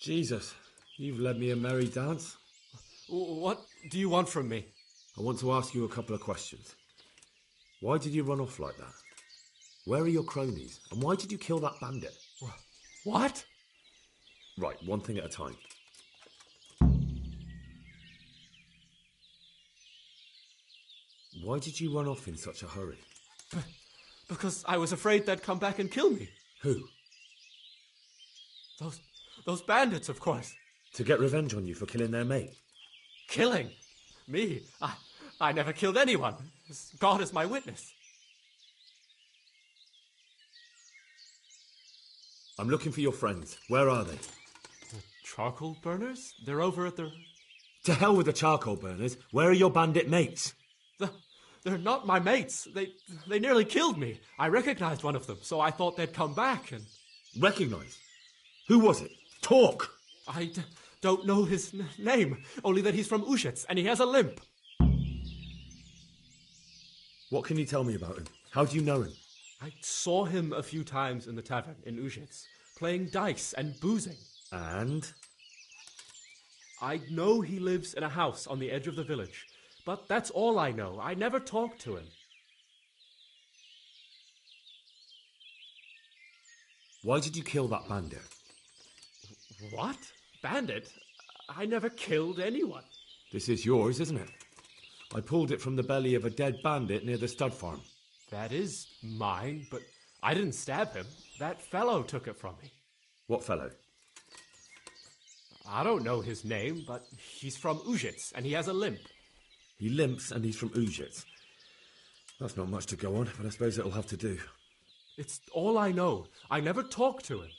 Jesus, you've led me a merry dance. What do you want from me? I want to ask you a couple of questions. Why did you run off like that? Where are your cronies? And why did you kill that bandit? What? Right, one thing at a time. Why did you run off in such a hurry? Because I was afraid they'd come back and kill me. Who? Those bandits, of course. To get revenge on you for killing their mate? Killing? Me? I never killed anyone. God is my witness. I'm looking for your friends. Where are they? The charcoal burners? They're over at the... To hell with the charcoal burners. Where are your bandit mates? They're not my mates. They nearly killed me. I recognized one of them, so I thought they'd come back and... Recognise? Who was it? Talk! I don't know his name, only that he's from Ushets, and he has a limp. What can you tell me about him? How do you know him? I saw him a few times in the tavern in Ushets, playing dice and boozing. And? I know he lives in a house on the edge of the village, but that's all I know. I never talked to him. Why did you kill that bandit? What? Bandit? I never killed anyone. This is yours, isn't it? I pulled it from the belly of a dead bandit near the stud farm. That is mine, but I didn't stab him. That fellow took it from me. What fellow? I don't know his name, but he's from Ushets, and he has a limp. He limps and he's from Ushets. That's not much to go on, but I suppose it'll have to do. It's all I know. I never talked to him.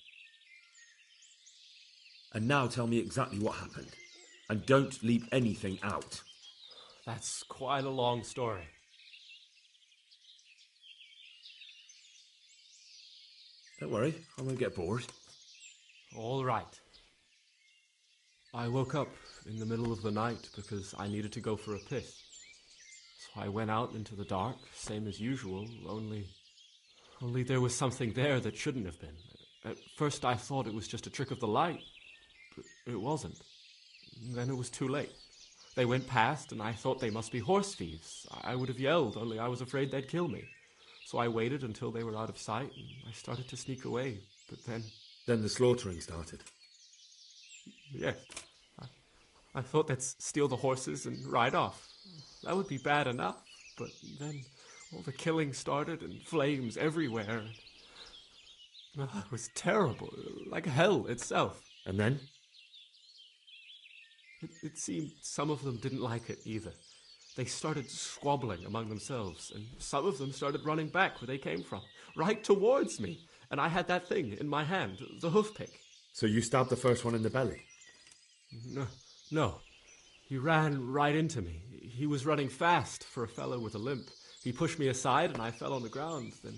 And now tell me exactly what happened. And don't leave anything out. That's quite a long story. Don't worry, I won't get bored. All right. I woke up in the middle of the night because I needed to go for a piss. So I went out into the dark, same as usual, only there was something there that shouldn't have been. At first I thought it was just a trick of the light, but it wasn't. Then it was too late. They went past, and I thought they must be horse thieves. I would have yelled, only I was afraid they'd kill me. So I waited until they were out of sight, and I started to sneak away. But then... Then the slaughtering started. Yes. I thought they'd steal the horses and ride off. That would be bad enough. But then all the killing started, and flames everywhere. It was terrible, like hell itself. And then? It seemed some of them didn't like it either. They started squabbling among themselves, and some of them started running back where they came from, right towards me. And I had that thing in my hand, the hoof pick. So you stabbed the first one in the belly? No. He ran right into me. He was running fast for a fellow with a limp. He pushed me aside and I fell on the ground. Then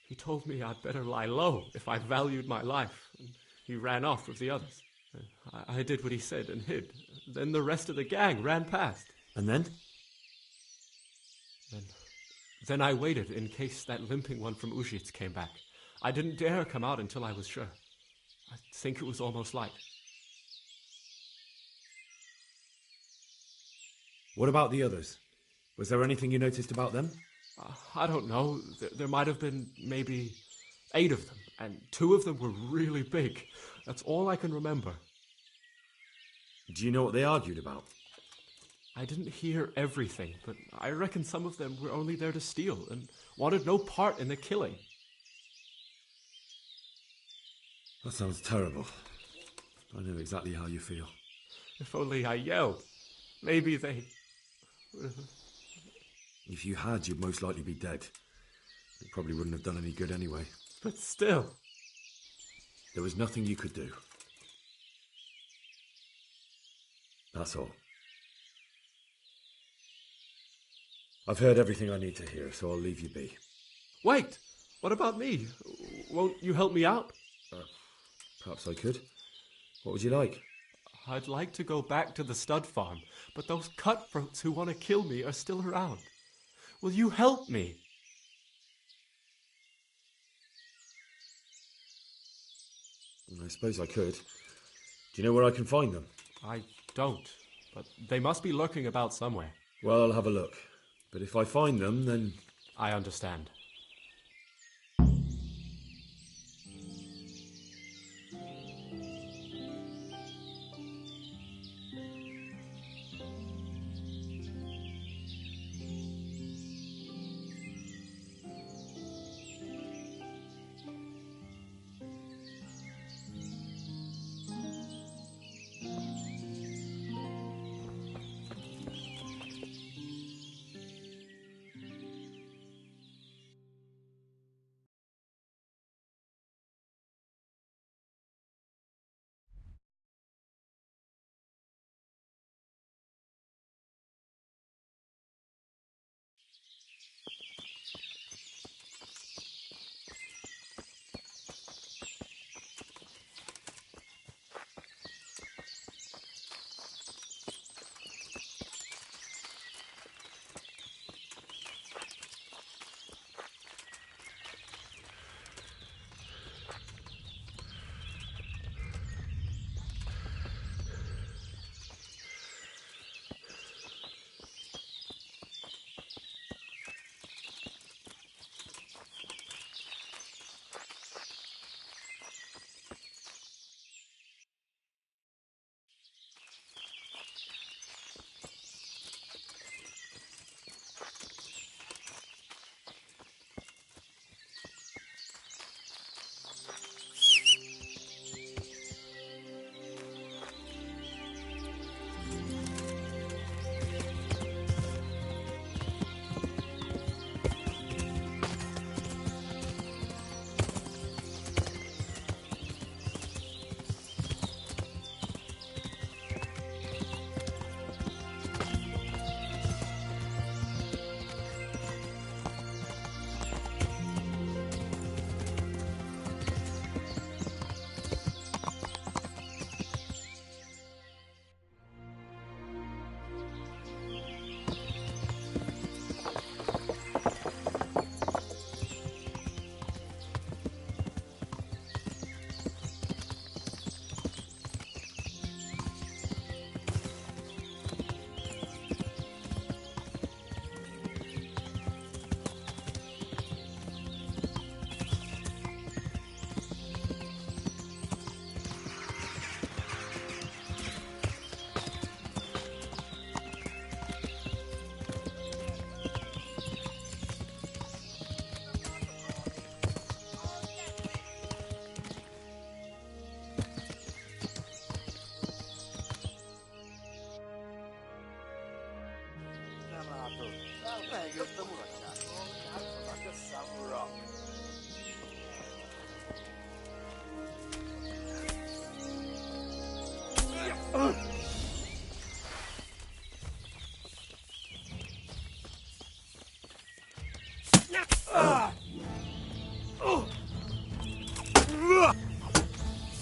he told me I'd better lie low if I valued my life. And he ran off with the others. I did what he said and hid. Then the rest of the gang ran past. And then? Then I waited in case that limping one from Ushits came back. I didn't dare come out until I was sure. I think it was almost light. What about the others? Was there anything you noticed about them? I don't know. There might have been maybe 8 of them, and 2 of them were really big. That's all I can remember. Do you know what they argued about? I didn't hear everything, but I reckon some of them were only there to steal and wanted no part in the killing. That sounds terrible. I know exactly how you feel. If only I yelled. Maybe they... If you had, you'd most likely be dead. It probably wouldn't have done any good anyway. But still... There was nothing you could do. That's all. I've heard everything I need to hear, so I'll leave you be. Wait! What about me? Won't you help me out? Perhaps I could. What would you like? I'd like to go back to the stud farm, but those cutthroats who want to kill me are still around. Will you help me? I suppose I could. Do you know where I can find them? I don't, but they must be lurking about somewhere. Well, I'll have a look. But if I find them, then... I understand.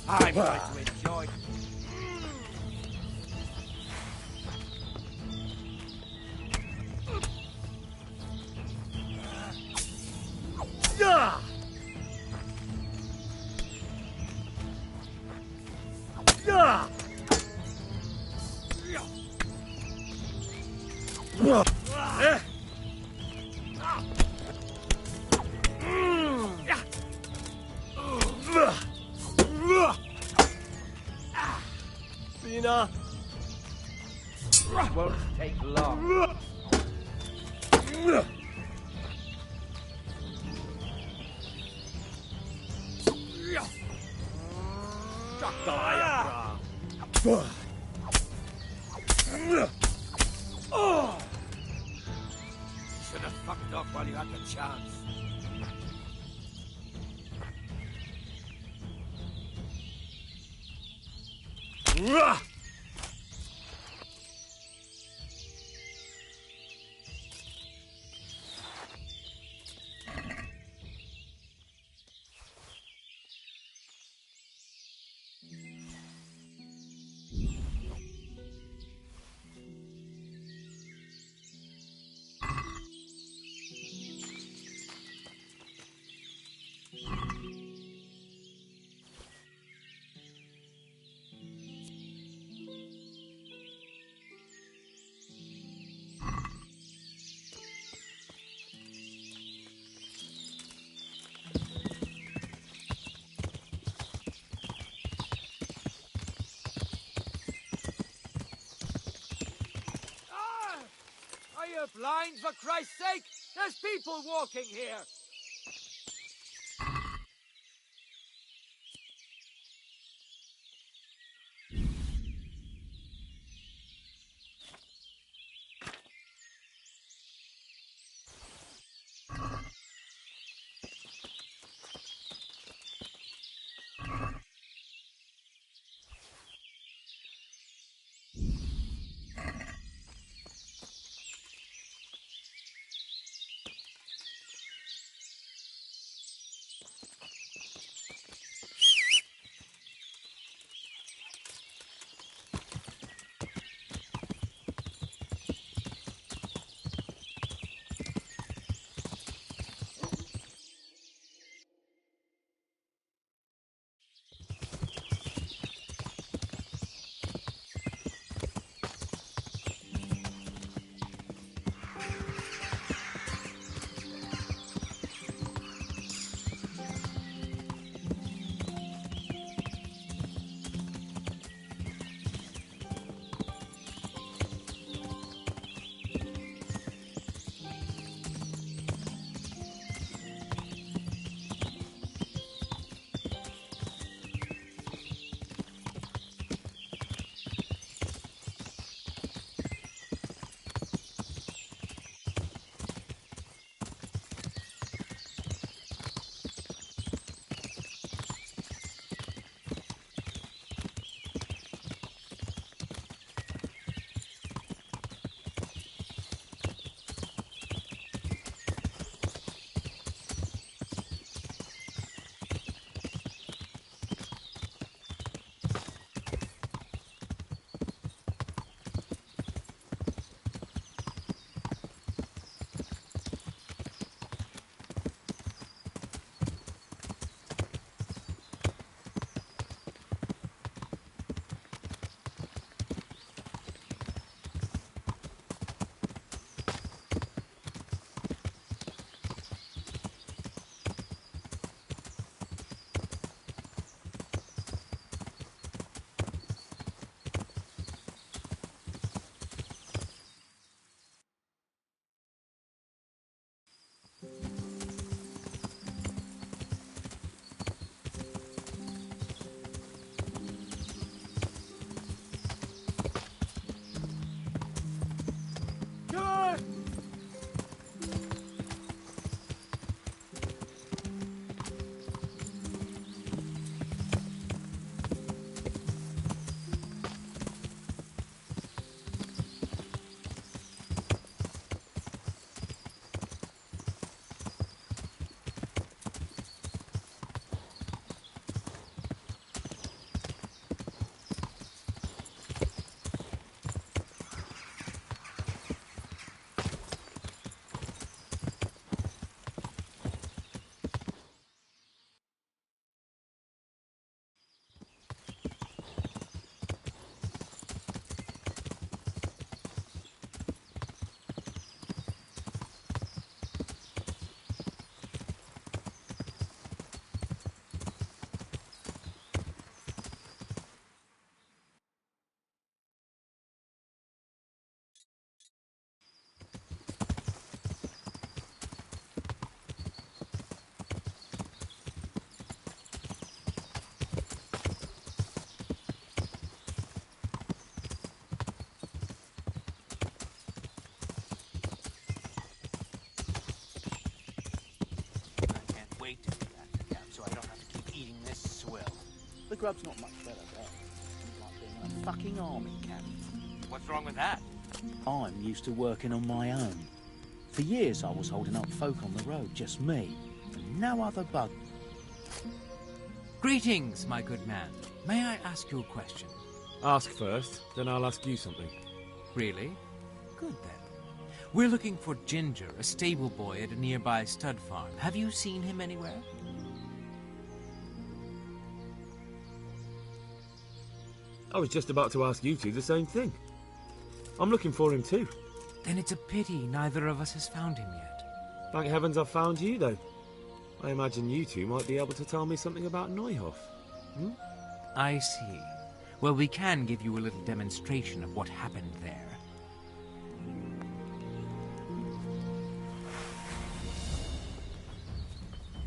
I'm going to enjoy. Sina! Won't take long. Should have fucked off while you had the chance. blind, for Christ's sake? There's people walking here! Wait to do that, Cap, so I don't have to keep eating this swill. The grub's not much better there. It's like being in a fucking army camp. What's wrong with that? I'm used to working on my own. For years I was holding up folk on the road, just me, and no other bug. Greetings, my good man. May I ask you a question? Ask first, then I'll ask you something. Really? Good then. We're looking for Ginger, a stable boy at a nearby stud farm. Have you seen him anywhere? I was just about to ask you two the same thing. I'm looking for him too. Then it's a pity neither of us has found him yet. Thank heavens I've found you, though. I imagine you two might be able to tell me something about Neuhoff. Hmm? I see. Well, we can give you a little demonstration of what happened there.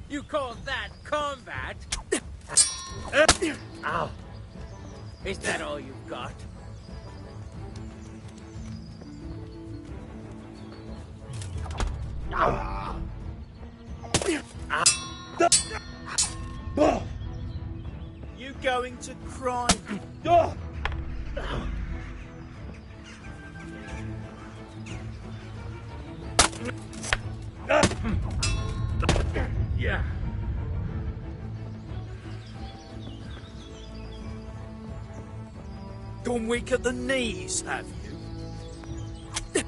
You call that combat? Ow. Is that all you've got? You going to cry? Yeah. Gone weak at the knees, have you?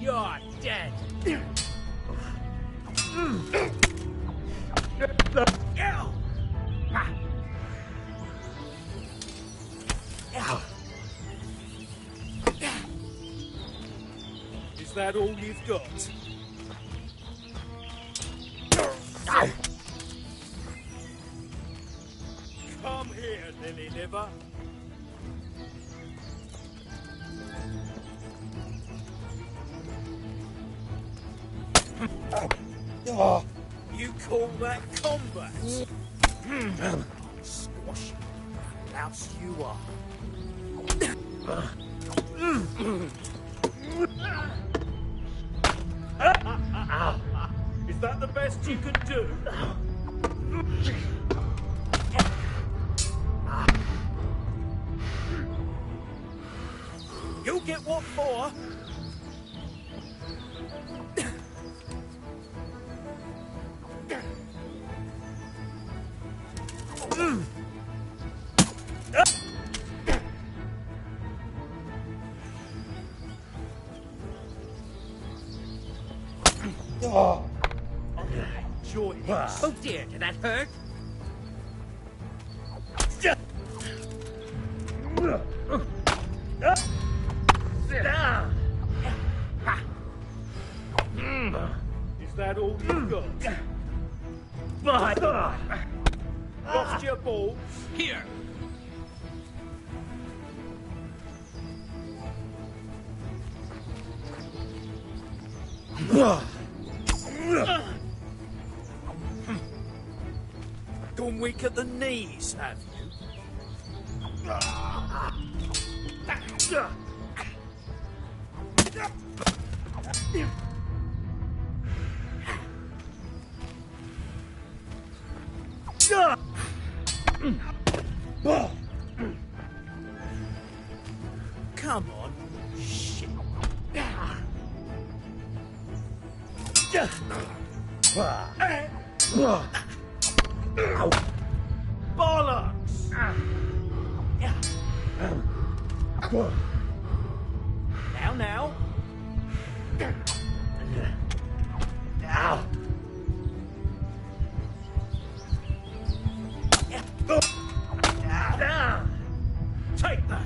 You're dead. Is that all you've got? Come here, lily liver. You call that combat? Squash you, louse you are. Is that the best you can do? You'll get what for? Enjoy this. Oh dear, did that hurt? Sit down. Is that all you've got? Lost your balls? Here! Gone weak at the knees, have you? Come on. Shit. Bollocks! Now. Ow. Take that.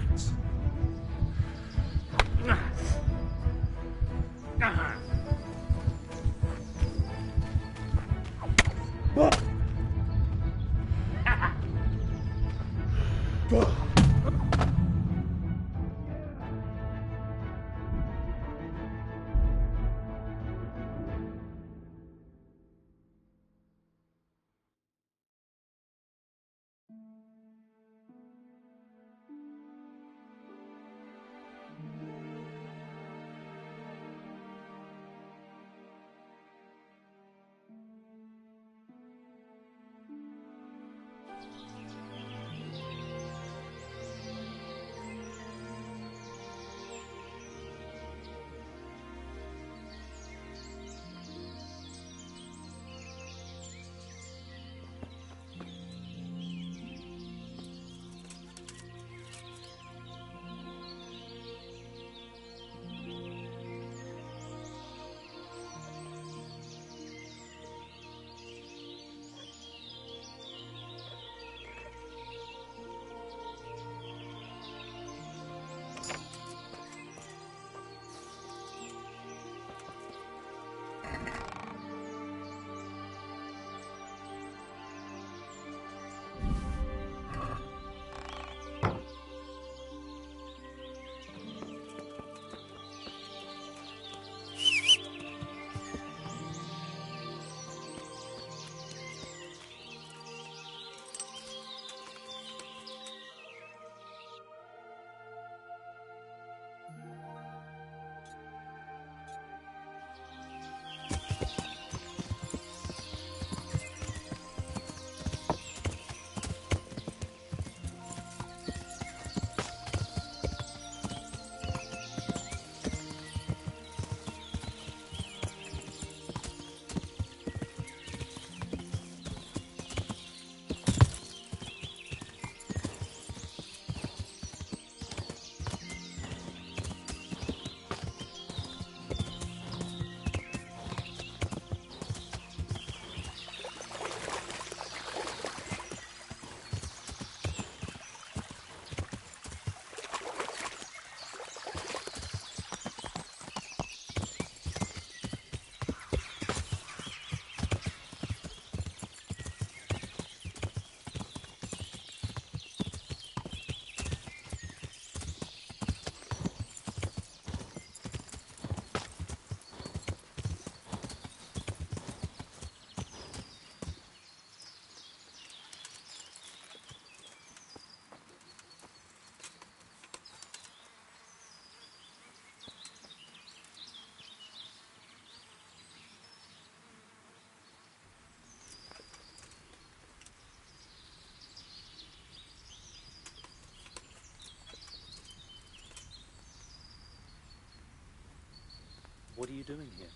What are you doing here?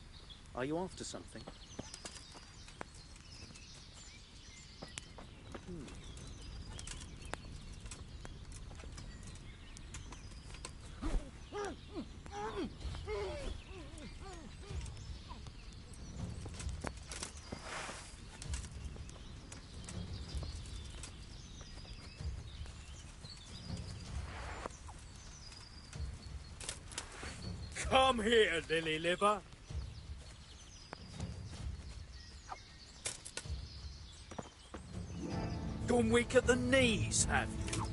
Are you after something? Come here, Lily Liver. Gone weak at the knees, have you?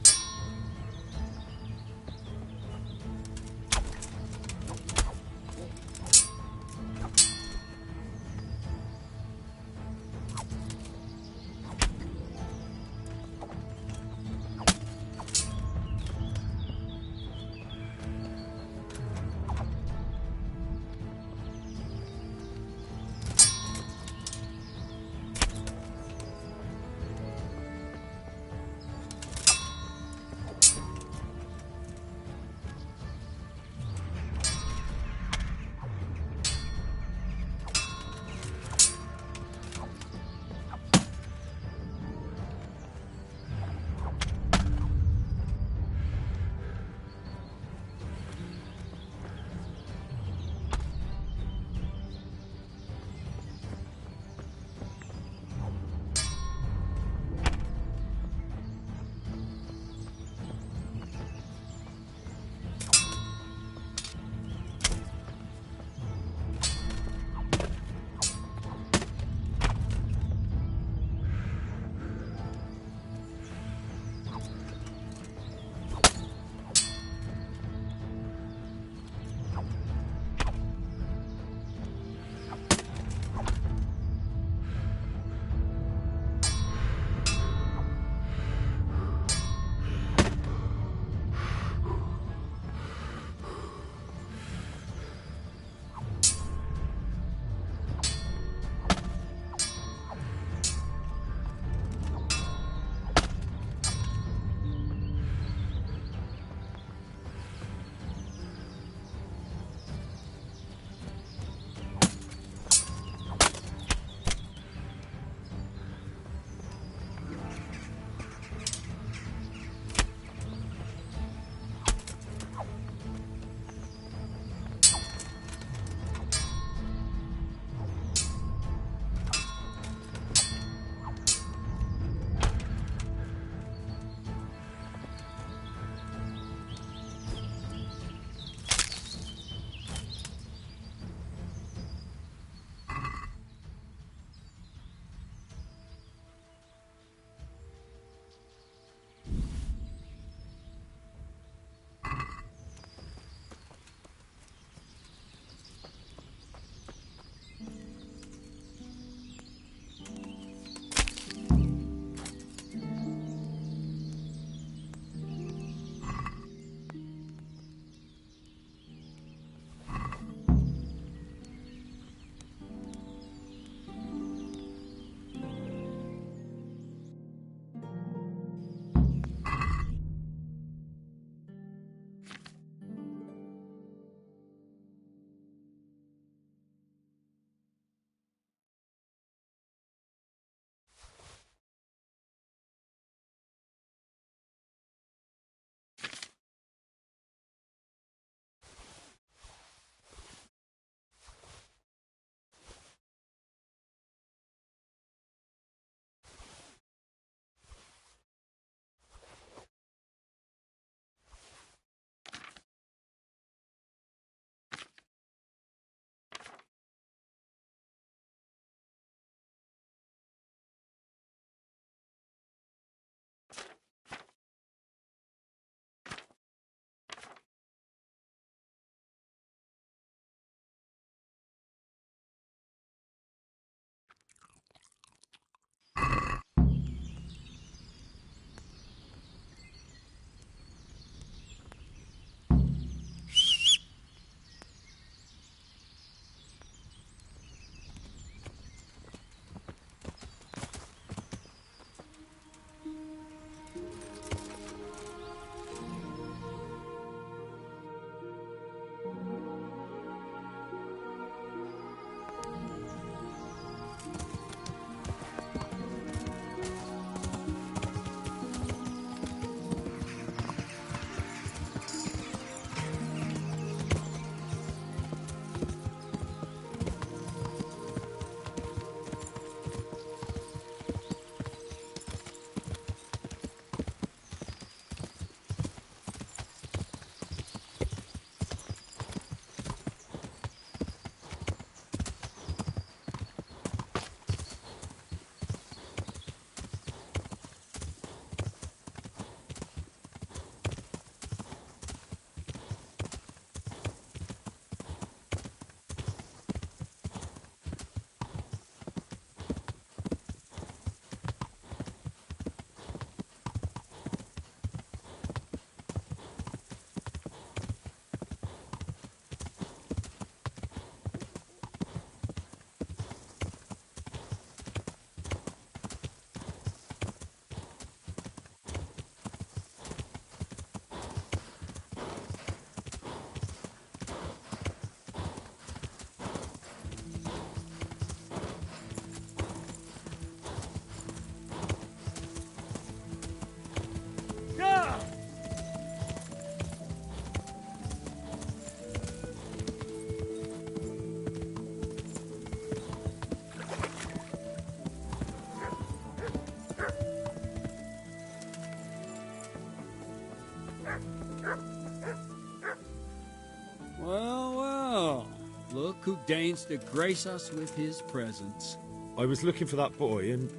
Look who deigns to grace us with his presence. I was looking for that boy and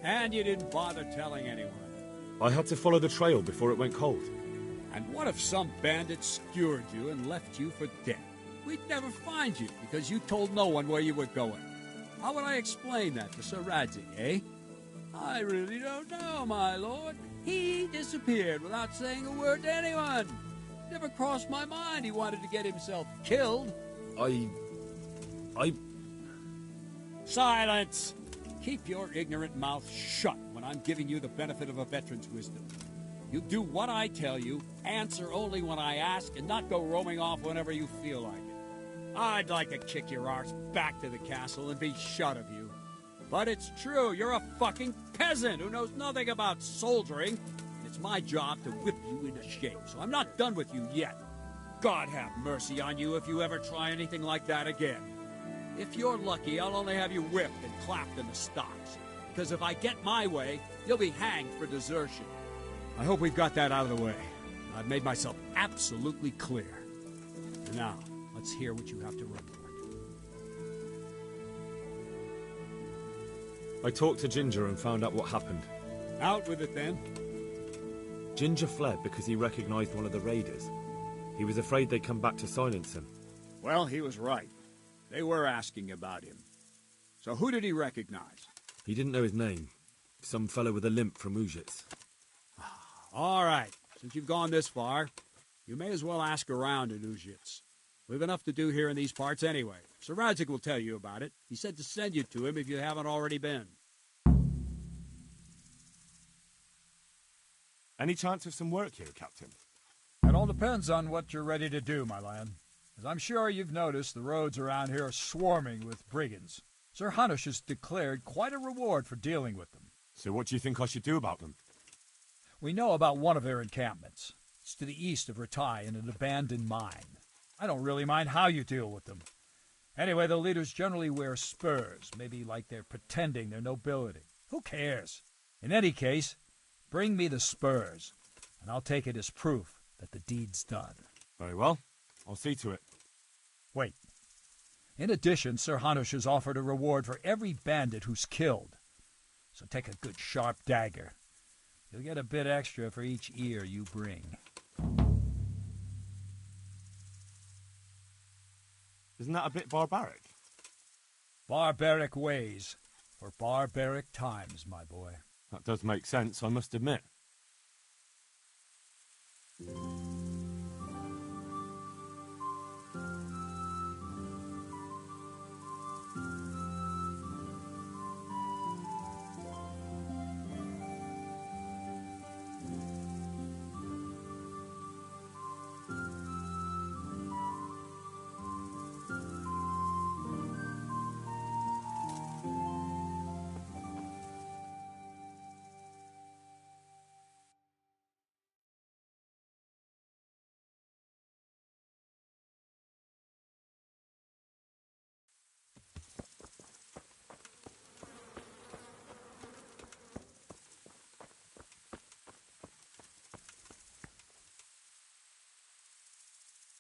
And you didn't bother telling anyone. I had to follow the trail before it went cold. And what if some bandit skewered you and left you for dead? We'd never find you because you told no one where you were going. How would I explain that to Sir Radzig, eh? I really don't know, my lord. He disappeared without saying a word to anyone. Never crossed my mind he wanted to get himself killed. I... Silence! Keep your ignorant mouth shut when I'm giving you the benefit of a veteran's wisdom. You do what I tell you, answer only when I ask, and not go roaming off whenever you feel like it. I'd like to kick your arse back to the castle and be shut of you. But it's true, you're a fucking peasant who knows nothing about soldiering, and it's my job to whip you into shape, so I'm not done with you yet. God have mercy on you if you ever try anything like that again. If you're lucky, I'll only have you whipped and clapped in the stocks, because if I get my way, you'll be hanged for desertion. I hope we've got that out of the way. I've made myself absolutely clear. And now, let's hear what you have to report. I talked to Ginger and found out what happened. Out with it, then. Ginger fled because he recognized one of the raiders. He was afraid they'd come back to silence him. Well, he was right. They were asking about him. So who did he recognize? He didn't know his name. Some fellow with a limp from Ujits. All right. Since you've gone this far, you may as well ask around in Ujits. We've enough to do here in these parts anyway. Sir Radzig will tell you about it. He said to send you to him if you haven't already been. Any chance of some work here, Captain? It all depends on what you're ready to do, my lad. As I'm sure you've noticed, the roads around here are swarming with brigands. Sir Hanush has declared quite a reward for dealing with them. So what do you think I should do about them? We know about one of their encampments. It's to the east of Ratai in an abandoned mine. I don't really mind how you deal with them. Anyway, the leaders generally wear spurs, maybe like they're pretending they're nobility. Who cares? In any case, bring me the spurs, and I'll take it as proof that the deed's done. Very well. I'll see to it. Wait. In addition, Sir Hanush has offered a reward for every bandit who's killed. So take a good sharp dagger. You'll get a bit extra for each ear you bring. Isn't that a bit barbaric? Barbaric ways for barbaric times, my boy. That does make sense, I must admit.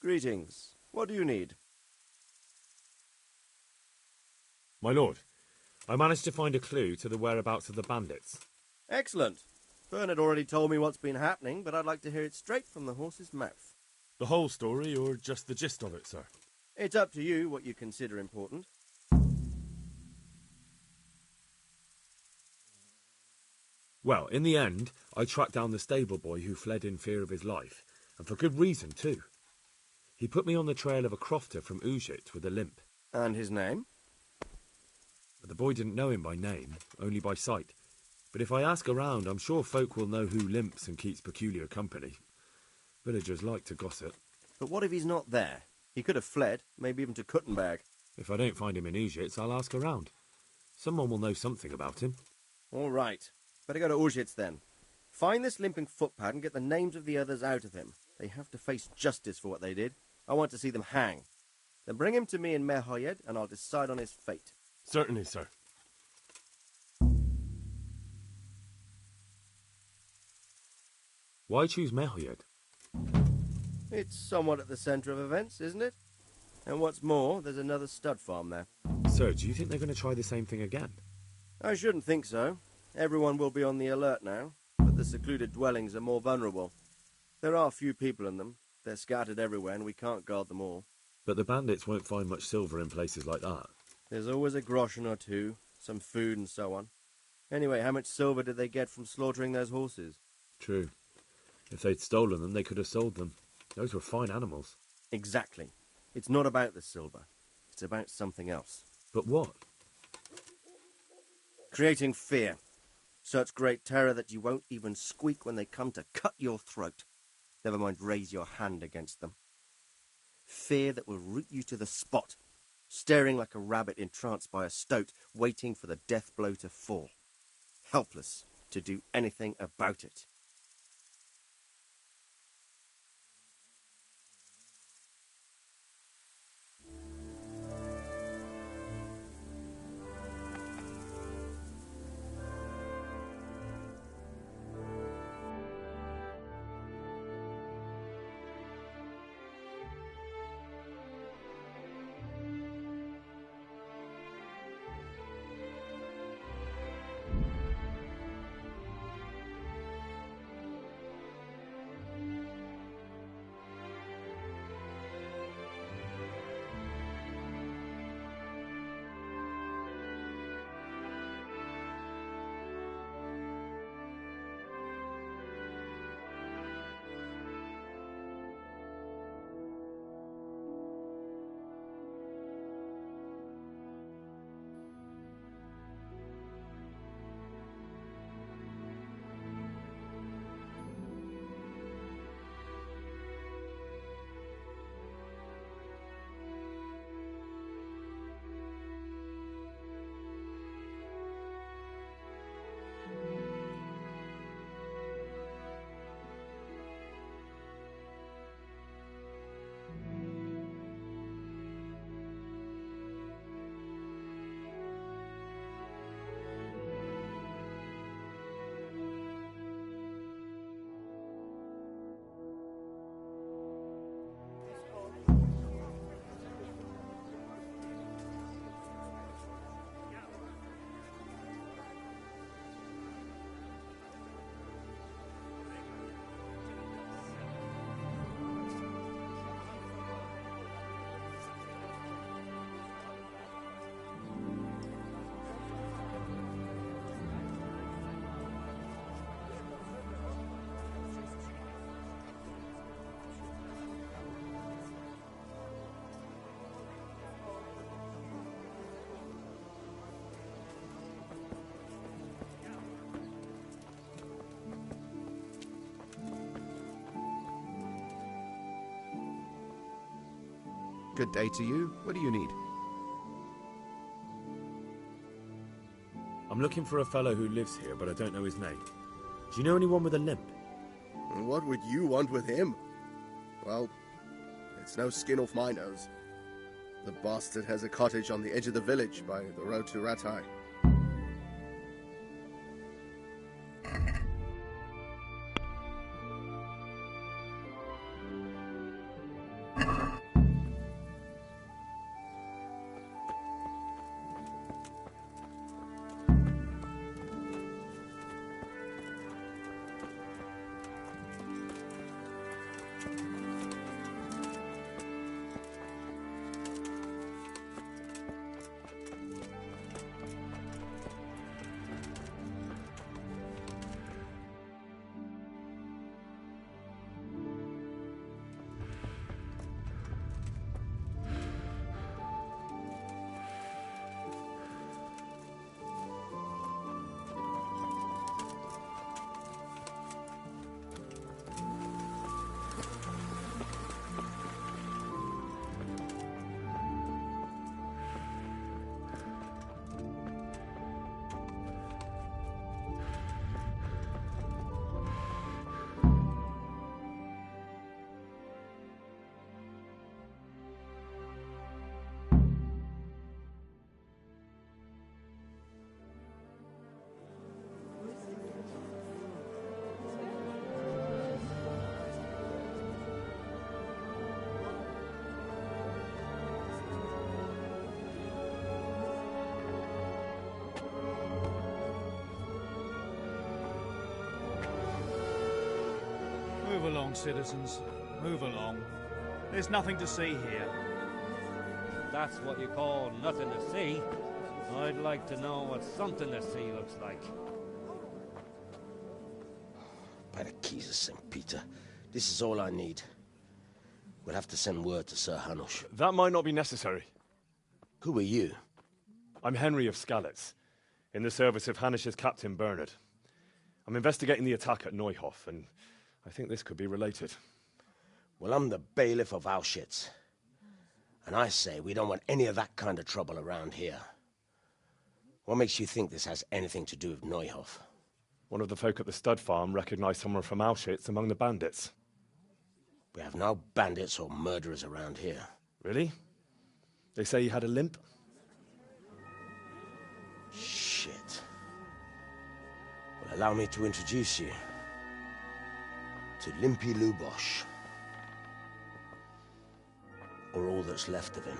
Greetings. What do you need? My lord, I managed to find a clue to the whereabouts of the bandits. Excellent. Fern had already told me what's been happening, but I'd like to hear it straight from the horse's mouth. The whole story, or just the gist of it, sir? It's up to you what you consider important. Well, in the end, I tracked down the stable boy who fled in fear of his life, and for good reason, too. He put me on the trail of a crofter from Ujit with a limp. And his name? But the boy didn't know him by name, only by sight. But if I ask around, I'm sure folk will know who limps and keeps peculiar company. Villagers like to gossip. But what if he's not there? He could have fled, maybe even to Kuttenberg. If I don't find him in Ujits, I'll ask around. Someone will know something about him. All right. Better go to Ujits then. Find this limping footpad and get the names of the others out of him. They have to face justice for what they did. I want to see them hang. Then bring him to me in Merhoyed, and I'll decide on his fate. Certainly, sir. Why choose Merhoyed? It's somewhat at the centre of events, isn't it? And what's more, there's another stud farm there. So, do you think they're going to try the same thing again? I shouldn't think so. Everyone will be on the alert now, but the secluded dwellings are more vulnerable. There are few people in them. They're scattered everywhere and we can't guard them all. But the bandits won't find much silver in places like that. There's always a groschen or two, some food and so on. Anyway, how much silver did they get from slaughtering those horses? True. If they'd stolen them, they could have sold them. Those were fine animals. Exactly. It's not about the silver. It's about something else. But what? Creating fear. Such great terror that you won't even squeak when they come to cut your throat. Never mind raise your hand against them. Fear that will root you to the spot, staring like a rabbit entranced by a stoat, waiting for the death blow to fall. Helpless to do anything about it. Good day to you. What do you need? I'm looking for a fellow who lives here, but I don't know his name. Do you know anyone with a limp? What would you want with him? Well, it's no skin off my nose. The bastard has a cottage on the edge of the village by the road to Ratai. Move along, citizens. Move along. There's nothing to see here. That's what you call nothing to see. I'd like to know what something to see looks like. By the keys of St. Peter, this is all I need. We'll have to send word to Sir Hanush. That might not be necessary. Who are you? I'm Henry of Skalitz, in the service of Hanush's Captain Bernard. I'm investigating the attack at Neuhof, and I think this could be related. Well, I'm the bailiff of Auschwitz. And I say we don't want any of that kind of trouble around here. What makes you think this has anything to do with Neuhof? One of the folk at the stud farm recognized someone from Auschwitz among the bandits. We have no bandits or murderers around here. Really? They say he had a limp? Shit. Well, allow me to introduce you to Limpy Lubosh. Or all that's left of him.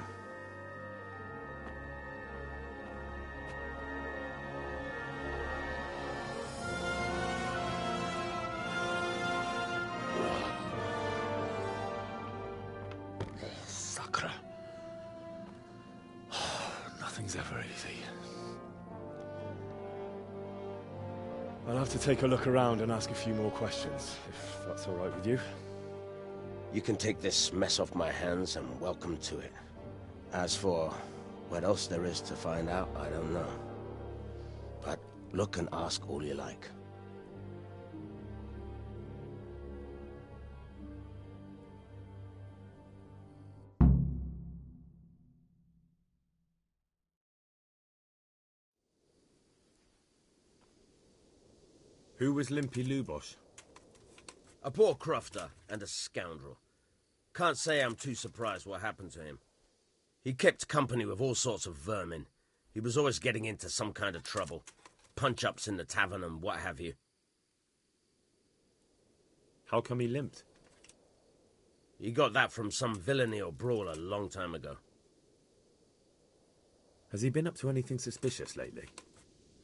Sakra. Nothing's ever easy. I'll have to take a look around and ask a few more questions, if that's all right with you. You can take this mess off my hands and welcome to it. As for what else there is to find out, I don't know. But look and ask all you like. Who was Limpy Lubosh? A poor crofter and a scoundrel. Can't say I'm too surprised what happened to him. He kept company with all sorts of vermin. He was always getting into some kind of trouble. Punch-ups in the tavern and what have you. How come he limped? He got that from some villainy or brawl a long time ago. Has he been up to anything suspicious lately?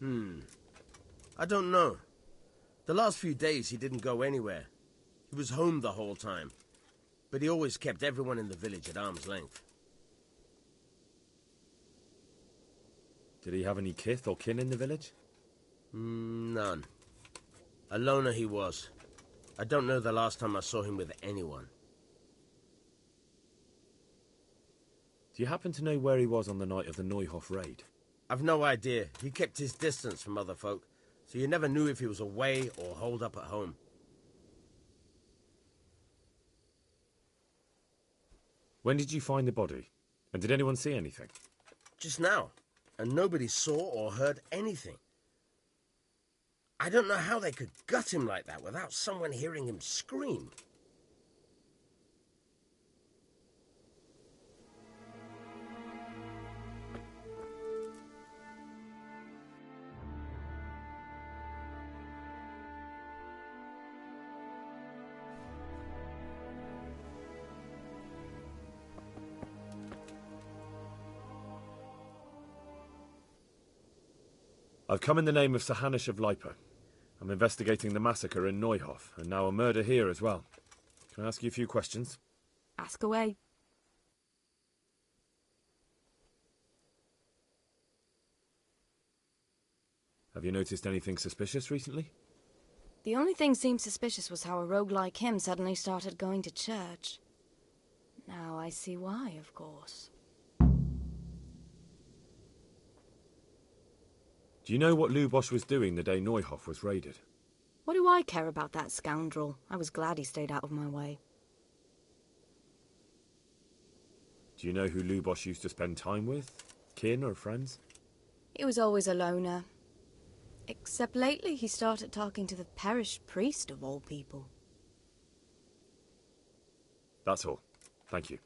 I don't know. The last few days he didn't go anywhere. He was home the whole time. But he always kept everyone in the village at arm's length. Did he have any kith or kin in the village? None. A loner he was. I don't know the last time I saw him with anyone. Do you happen to know where he was on the night of the Neuhof raid? I've no idea. He kept his distance from other folk, so you never knew if he was away or holed up at home. When did you find the body? And did anyone see anything? Just now. And nobody saw or heard anything. I don't know how they could gut him like that without someone hearing him scream. I've come in the name of Sir Hanush of Lipa. I'm investigating the massacre in Neuhof, and now a murder here as well. Can I ask you a few questions? Ask away. Have you noticed anything suspicious recently? The only thing seemed suspicious was how a rogue like him suddenly started going to church. Now I see why, of course. Do you know what Lubosh was doing the day Neuhof was raided? What do I care about that scoundrel? I was glad he stayed out of my way. Do you know who Lubosh used to spend time with? Kin or friends? He was always a loner. Except lately he started talking to the parish priest of all people. That's all. Thank you.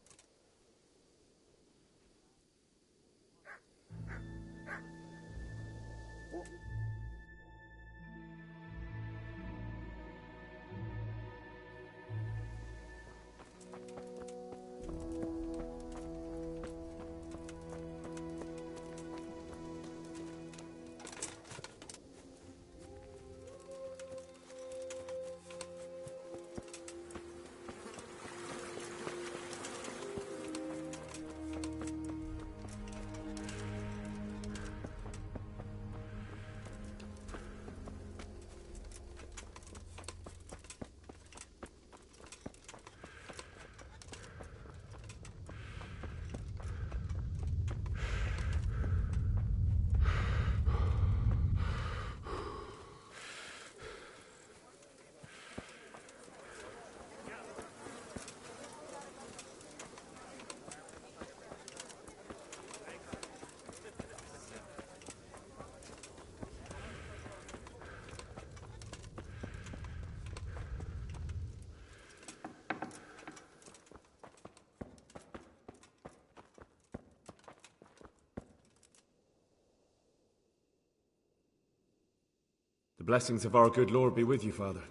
The blessings of our good Lord be with you, Father.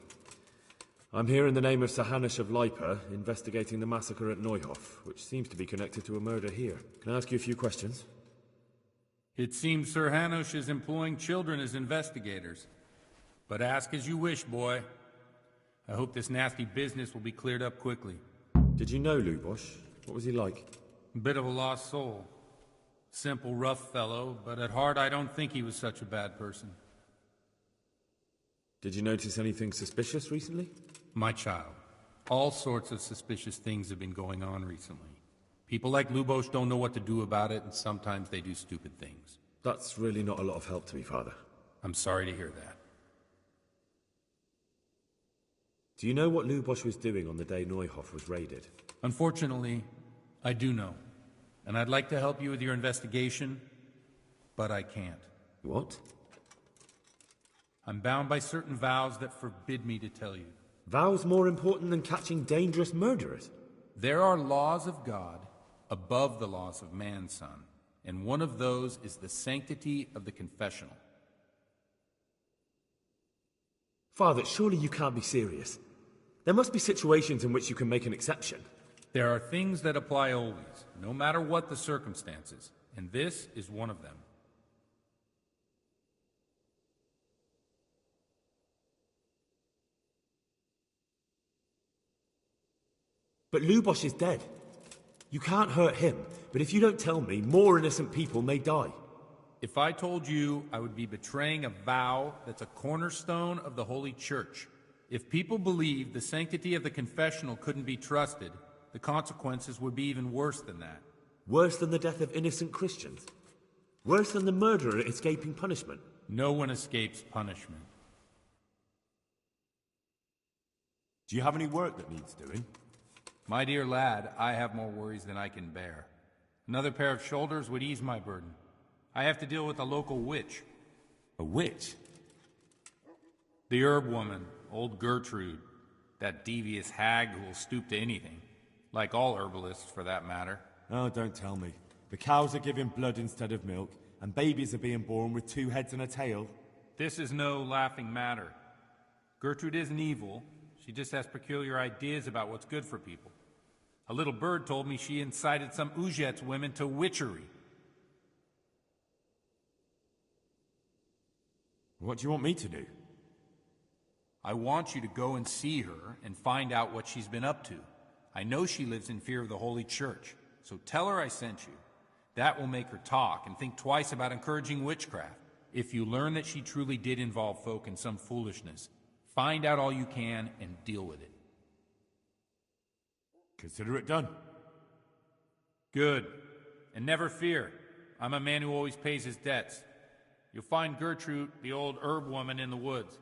I'm here in the name of Sir Hanush of Lipa, investigating the massacre at Neuhof, which seems to be connected to a murder here. Can I ask you a few questions? It seems Sir Hanush is employing children as investigators. But ask as you wish, boy. I hope this nasty business will be cleared up quickly. Did you know Lubosh? What was he like? A bit of a lost soul. Simple, rough fellow, but at heart I don't think he was such a bad person. Did you notice anything suspicious recently? My child, all sorts of suspicious things have been going on recently. People like Lubosh don't know what to do about it, and sometimes they do stupid things. That's really not a lot of help to me, Father. I'm sorry to hear that. Do you know what Lubosh was doing on the day Neuhof was raided? Unfortunately, I do know. And I'd like to help you with your investigation, but I can't. What? I'm bound by certain vows that forbid me to tell you. Vows more important than catching dangerous murderers? There are laws of God above the laws of man, son, and one of those is the sanctity of the confessional. Father, surely you can't be serious. There must be situations in which you can make an exception. There are things that apply always, no matter what the circumstances, and this is one of them. But Lubosh is dead. You can't hurt him, but if you don't tell me, more innocent people may die. If I told you, I would be betraying a vow that's a cornerstone of the Holy Church. If people believed the sanctity of the confessional couldn't be trusted, the consequences would be even worse than that. Worse than the death of innocent Christians? Worse than the murderer escaping punishment? No one escapes punishment. Do you have any work that needs doing? My dear lad, I have more worries than I can bear. Another pair of shoulders would ease my burden. I have to deal with a local witch. A witch? The herb woman, old Gertrude. That devious hag who will stoop to anything. Like all herbalists, for that matter. Oh, don't tell me. The cows are giving blood instead of milk, and babies are being born with 2 heads and a tail. This is no laughing matter. Gertrude isn't evil. She just has peculiar ideas about what's good for people. A little bird told me she incited some Ujet's women to witchery. What do you want me to do? I want you to go and see her and find out what she's been up to. I know she lives in fear of the Holy Church, so tell her I sent you. That will make her talk and think twice about encouraging witchcraft. If you learn that she truly did involve folk in some foolishness, find out all you can and deal with it. Consider it done. Good. And never fear. I'm a man who always pays his debts. You'll find Gertrude, the old herb woman, in the woods.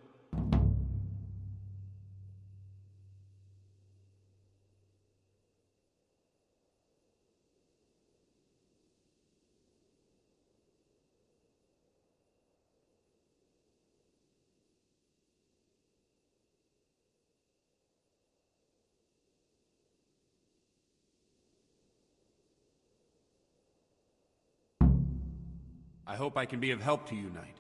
I hope I can be of help to you, Knight.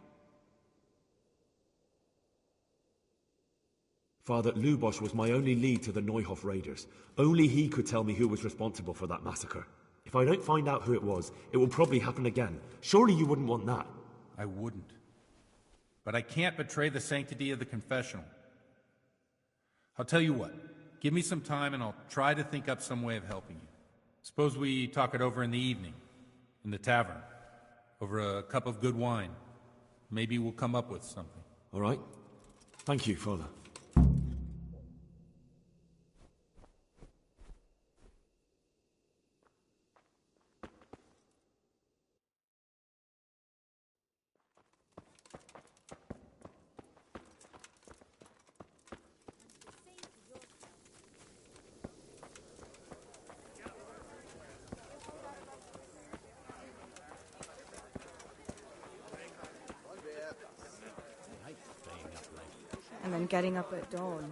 Father, Lubosh was my only lead to the Neuhof raiders. Only he could tell me who was responsible for that massacre. If I don't find out who it was, it will probably happen again. Surely you wouldn't want that. I wouldn't. But I can't betray the sanctity of the confessional. I'll tell you what. Give me some time and I'll try to think up some way of helping you. Suppose we talk it over in the evening, in the tavern. Over a cup of good wine. Maybe we'll come up with something. All right. Thank you, Father. And then getting up at dawn.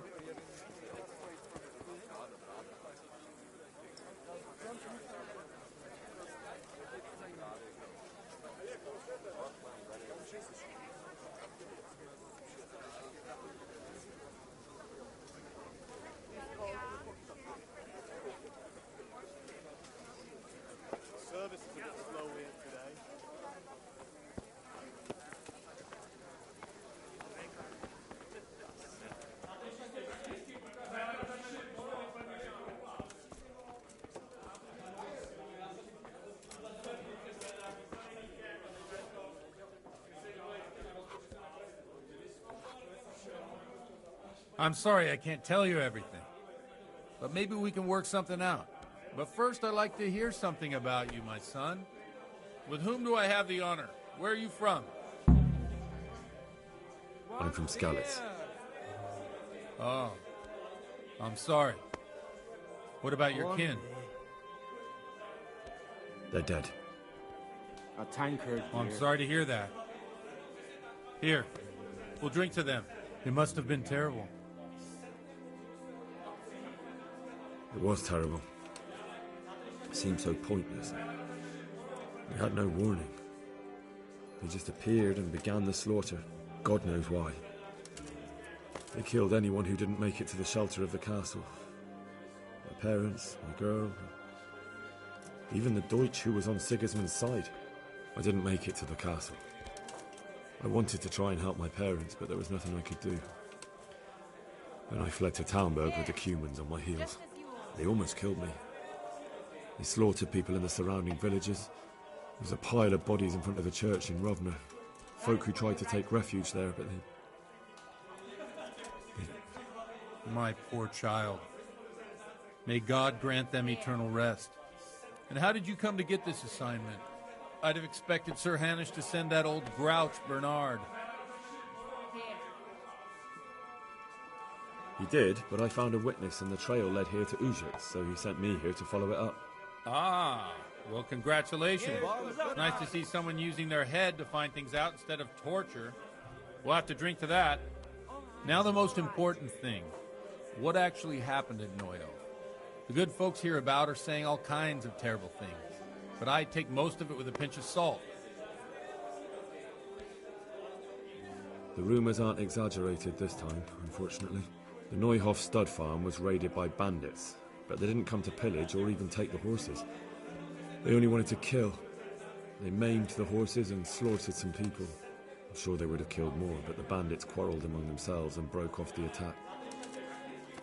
I'm sorry I can't tell you everything. But maybe we can work something out. But first I'd like to hear something about you, my son. With whom do I have the honor? Where are you from? I'm from Skalitz. Oh, I'm sorry. What about your kin? They're dead. A tankard. Oh, I'm sorry to hear that. Here, we'll drink to them. It must have been terrible. It was terrible. It seemed so pointless. We had no warning. They just appeared and began the slaughter. God knows why. They killed anyone who didn't make it to the shelter of the castle. My parents, my girl, even the Deutsch who was on Sigismund's side. I didn't make it to the castle. I wanted to try and help my parents, but there was nothing I could do. Then I fled to Talmberg with the Cumans on my heels. They almost killed me. They slaughtered people in the surrounding villages. There was a pile of bodies in front of the church in Rovna. Folk who tried to take refuge there, but they... My poor child. May God grant them eternal rest. And how did you come to get this assignment? I'd have expected Sir Hanish to send that old grouch, Bernard. He did, but I found a witness and the trail led here to Ujit, so he sent me here to follow it up. Ah, well, congratulations. Nice to see someone using their head to find things out instead of torture. We'll have to drink to that. Now the most important thing. What actually happened at Noyo? The good folks hereabout are saying all kinds of terrible things, but I take most of it with a pinch of salt. The rumours aren't exaggerated this time, unfortunately. The Neuhof stud farm was raided by bandits, but they didn't come to pillage or even take the horses. They only wanted to kill. They maimed the horses and slaughtered some people. I'm sure they would have killed more, but the bandits quarrelled among themselves and broke off the attack.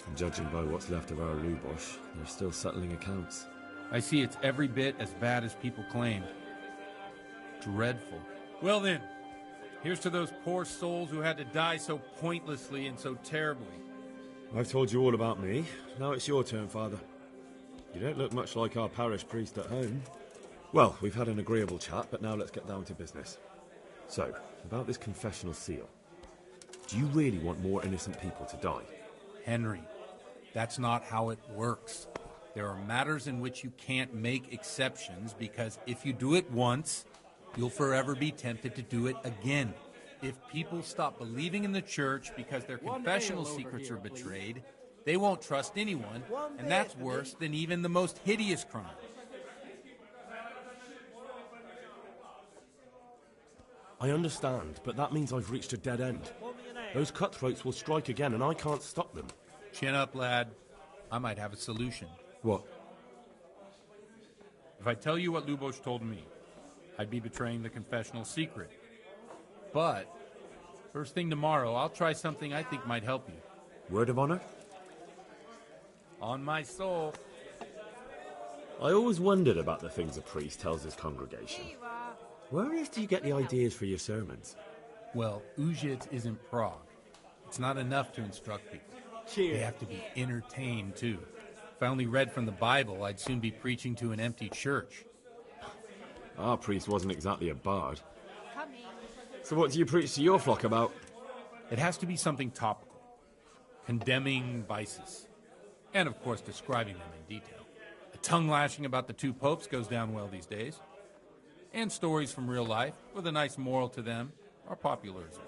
And judging by what's left of our Lubosh, they're still settling accounts. I see it's every bit as bad as people claimed. Dreadful. Well then, here's to those poor souls who had to die so pointlessly and so terribly. I've told you all about me. Now it's your turn, Father. You don't look much like our parish priest at home. Well, we've had an agreeable chat, but now let's get down to business. So, about this confessional seal. Do you really want more innocent people to die? Henry, that's not how it works. There are matters in which you can't make exceptions because if you do it once, you'll forever be tempted to do it again. If people stop believing in the church because their confessional secrets are betrayed, they won't trust anyone, and that's worse than even the most hideous crime. I understand, but that means I've reached a dead end. Those cutthroats will strike again, and I can't stop them. Chin up, lad. I might have a solution. What? If I tell you what Lubosh told me, I'd be betraying the confessional secret. But, first thing tomorrow, I'll try something I think might help you. Word of honor? On my soul. I always wondered about the things a priest tells his congregation. Where on earth do you get the ideas for your sermons? Well, Ujit is in Prague. It's not enough to instruct people. They have to be entertained, too. If I only read from the Bible, I'd soon be preaching to an empty church. Our priest wasn't exactly a bard. So what do you preach to your flock about? It has to be something topical. Condemning vices. And, of course, describing them in detail. A tongue-lashing about the two popes goes down well these days. And stories from real life, with a nice moral to them, are popular as well.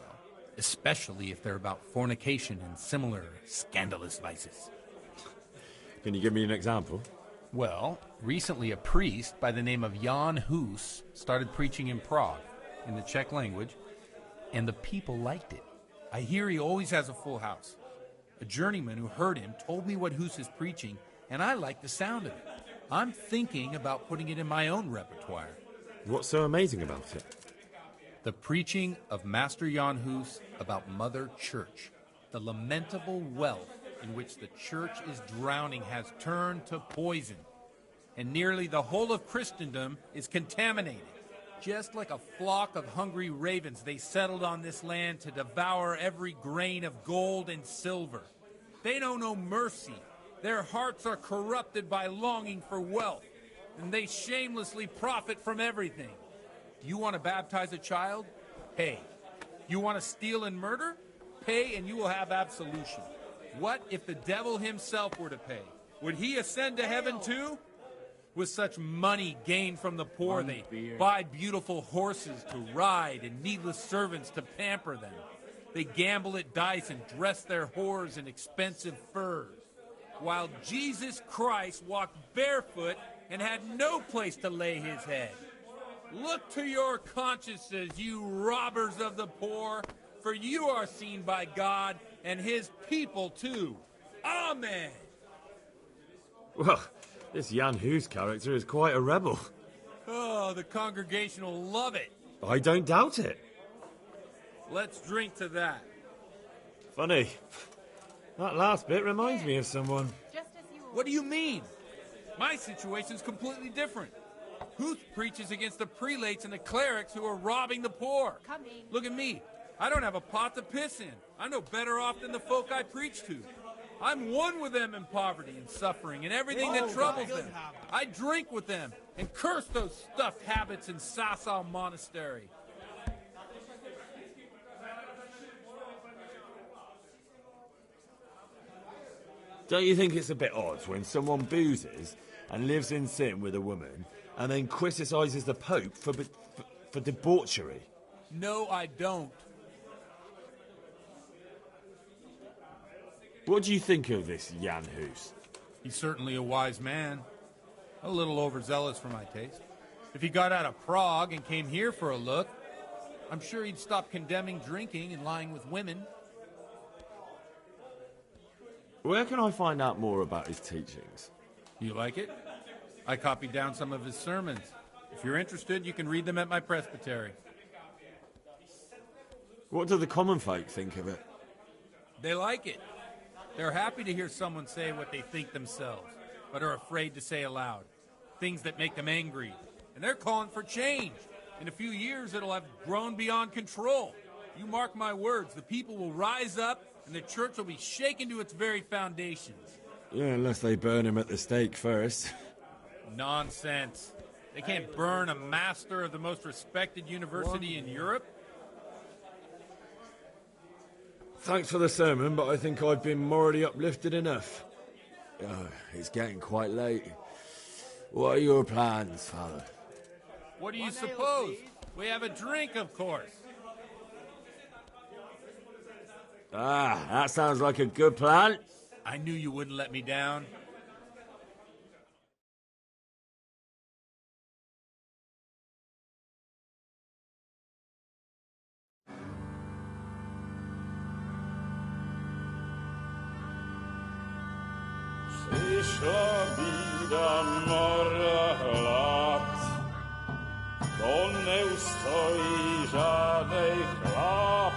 Especially if they're about fornication and similar scandalous vices. Can you give me an example? Well, recently a priest by the name of Jan Hus started preaching in Prague, in the Czech language, and the people liked it. I hear he always has a full house. A journeyman who heard him told me what Hus is preaching, and I like the sound of it. I'm thinking about putting it in my own repertoire. What's so amazing about it? The preaching of Master Jan Hus about Mother Church. The lamentable wealth in which the church is drowning has turned to poison. And nearly the whole of Christendom is contaminated. Just like a flock of hungry ravens, they settled on this land to devour every grain of gold and silver. They know no mercy. Their hearts are corrupted by longing for wealth, and they shamelessly profit from everything. You want to baptize a child? Pay. You want to steal and murder? Pay and you will have absolution. What if the devil himself were to pay? Would he ascend to heaven too? With such money gained from the poor, they buy beautiful horses to ride and needless servants to pamper them. They gamble at dice and dress their whores in expensive furs, while Jesus Christ walked barefoot and had no place to lay his head. Look to your consciences, you robbers of the poor, for you are seen by God and his people too. Amen. Well, this Jan Hus character is quite a rebel. Oh, the congregation will love it. I don't doubt it. Let's drink to that. Funny. That last bit reminds me of someone. What do you mean? My situation's completely different. Huth preaches against the prelates and the clerics who are robbing the poor. Look at me. I don't have a pot to piss in. I'm no better off than the folk I preach to. I'm one with them in poverty and suffering and everything that troubles them. I drink with them and curse those stuffed habits in Sasau Monastery. Don't you think it's a bit odd when someone boozes and lives in sin with a woman and then criticises the Pope for debauchery? No, I don't. What do you think of this Jan Hus? He's certainly a wise man. A little overzealous for my taste. If he got out of Prague and came here for a look, I'm sure he'd stop condemning drinking and lying with women. Where can I find out more about his teachings? You like it? I copied down some of his sermons. If you're interested, you can read them at my presbytery. What do the common folk think of it? They like it. They're happy to hear someone say what they think themselves, but are afraid to say aloud. Things that make them angry. And they're calling for change. In a few years, it'll have grown beyond control. You mark my words, the people will rise up, and the church will be shaken to its very foundations. Yeah, unless they burn him at the stake first. Nonsense. They can't burn a master of the most respected university in Europe. Thanks for the sermon, but I think I've been morally uplifted enough. It's getting quite late. What are your plans, Father? What do you suppose? We have a drink, of course. That sounds like a good plan. I knew you wouldn't let me down. Przyszła bida mora lat, to nie ustoi żadnej chlap.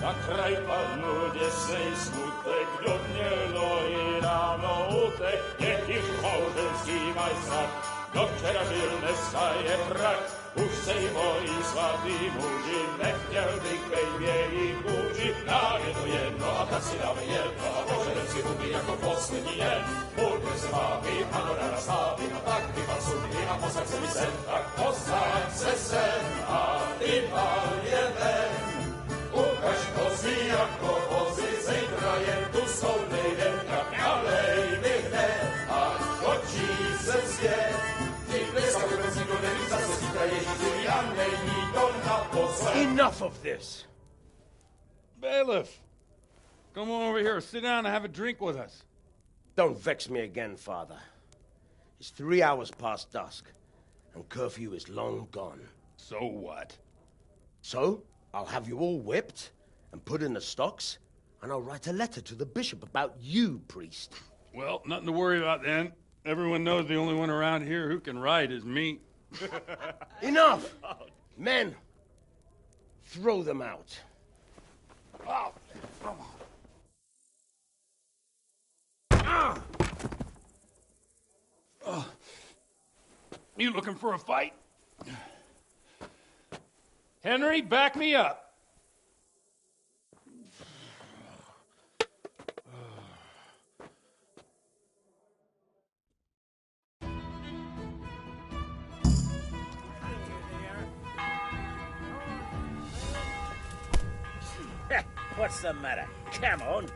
Na kraj padł dziesięć smutek, dnielo i rano utek, niech ich może zimaj sad, do czerwilne staje prak. Už sejmo i svatý muži, nechtěl bych bejbě kůži, nám je to jedno a tak si dáme jedno a požerem si huby jako poslední jen. Budeme se bavit a do rána stávit a tak vypal sudy a posaď se mi sem, tak posaď se sem a vypal je ven. Ukaž kozy jako vozy, zítra jen tu soudnej den, tak nalej mi hned a točí se zpět. Enough of this! Bailiff! Come on over here, sit down and have a drink with us. Don't vex me again, Father. It's 3 hours past dusk, and curfew is long gone. So what? So, I'll have you all whipped and put in the stocks, and I'll write a letter to the bishop about you, priest. Well, nothing to worry about then. Everyone knows the only one around here who can write is me. Enough! Men, throw them out. Oh, come on. You looking for a fight? Henry, back me up. What's the matter? Come on.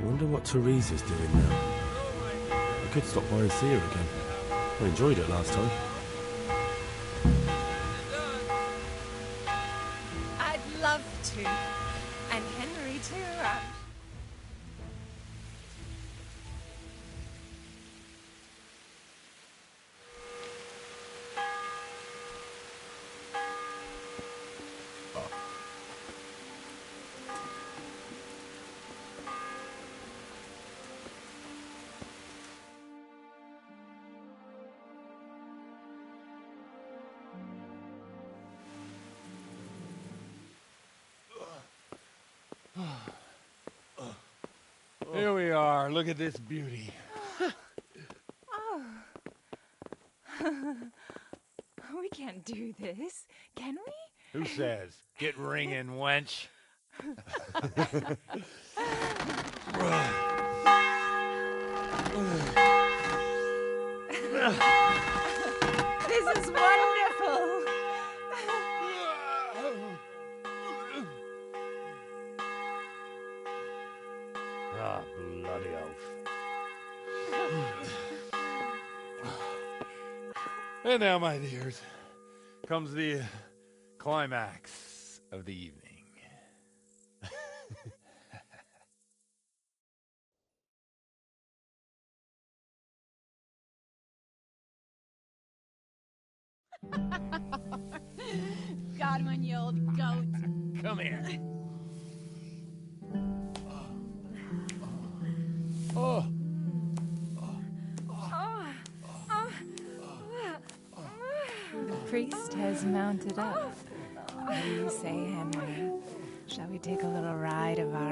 I wonder what Teresa's doing now. I could stop by and see her again. I enjoyed it last time. I'd love to. And Henry too. Here we are. Look at this beauty. Oh. We can't do this, can we? Who says? Get ringing, wench. This is wonderful. Ah, bloody oath. And now, my dears, comes the climax of the evening. Got him on you old goat. Come here. Oh. The priest has mounted up. What do you say, Henry? Shall we take a little ride of our